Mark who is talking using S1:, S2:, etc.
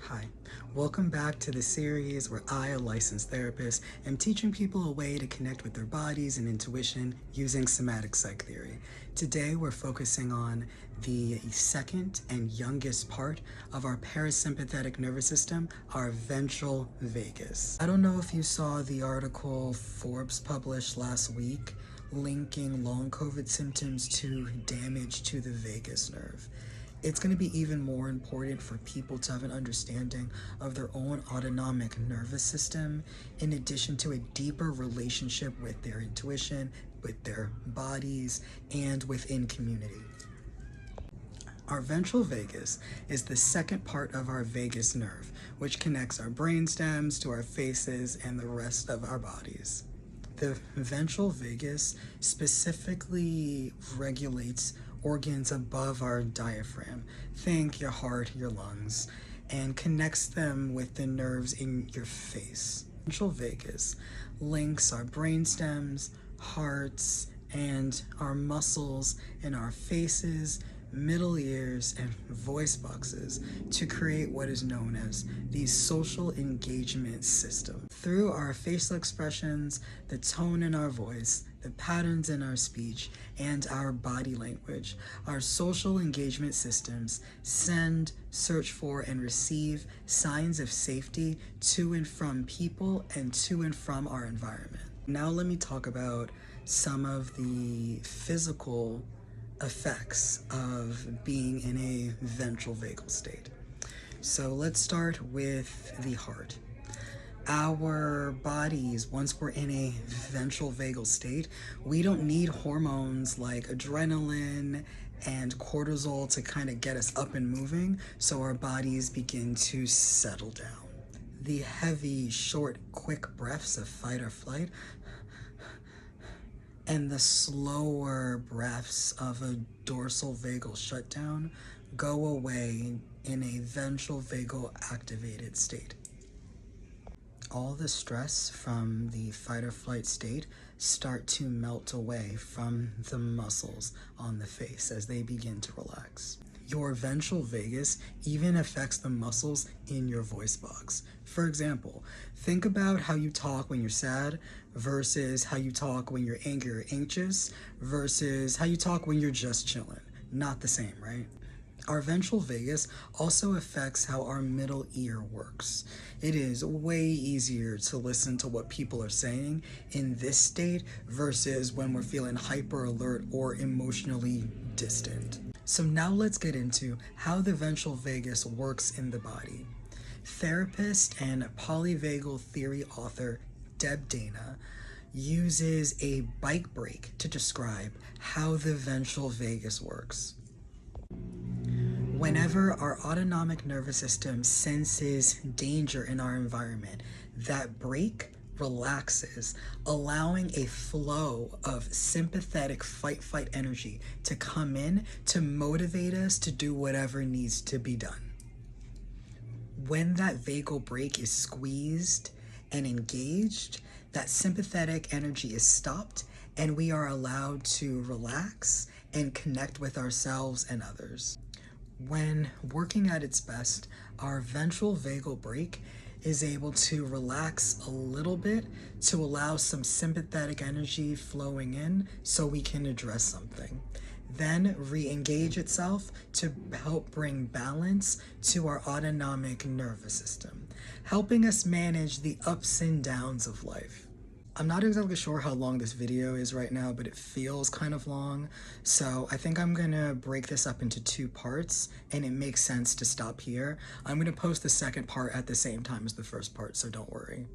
S1: Hi, welcome back to the series where I, a licensed therapist, am teaching people a way to connect with their bodies and intuition using somatic psych theory. Today we're focusing on the second and youngest part of our parasympathetic nervous system, our ventral vagus. I don't know if you saw the article Forbes published last week linking long COVID symptoms to damage to the vagus nerve. It's going to be even more important for people to have an understanding of their own autonomic nervous system, in addition to a deeper relationship with their intuition, with their bodies, and within community. Our ventral vagus is the second part of our vagus nerve, which connects our brain stems to our faces and the rest of our bodies. The ventral vagus specifically regulates organs above our diaphragm, think your heart, your lungs, and connects them with the nerves in your face. Ventral vagus links our brain stems, hearts, and our muscles in our faces, middle ears, and voice boxes to create what is known as the social engagement system. Through our facial expressions, the tone in our voice, the patterns in our speech, and our body language, our social engagement systems send, search for, and receive signs of safety to and from people and to and from our environment. Now let me talk about some of the physical effects of being in a ventral vagal state. So let's start with the heart. Our bodies, once we're in a ventral vagal state, we don't need hormones like adrenaline and cortisol to kind of get us up and moving, so our bodies begin to settle down. The heavy, short, quick breaths of fight or flight and the slower breaths of a dorsal vagal shutdown go away in a ventral vagal activated state. All the stress from the fight or flight state start to melt away from the muscles on the face as they begin to relax. Your ventral vagus even affects the muscles in your voice box. For example, think about how you talk when you're sad versus how you talk when you're angry or anxious versus how you talk when you're just chilling. Not the same, right? Our ventral vagus also affects how our middle ear works. It is way easier to listen to what people are saying in this state versus when we're feeling hyper alert or emotionally distant. So now let's get into how the ventral vagus works in the body. Therapist and polyvagal theory author Deb Dana uses a bike brake to describe how the ventral vagus works. Whenever our autonomic nervous system senses danger in our environment, that brake relaxes, allowing a flow of sympathetic fight-flight energy to come in to motivate us to do whatever needs to be done. When that vagal brake is squeezed and engaged, that sympathetic energy is stopped and we are allowed to relax and connect with ourselves and others. When working at its best, our ventral vagal brake is able to relax a little bit to allow some sympathetic energy flowing in so we can address something. Then re-engage itself to help bring balance to our autonomic nervous system, helping us manage the ups and downs of life. I'm not exactly sure how long this video is right now, but it feels kind of long. So I think I'm gonna break this up into two parts, and it makes sense to stop here. I'm gonna post the second part at the same time as the first part, so don't worry.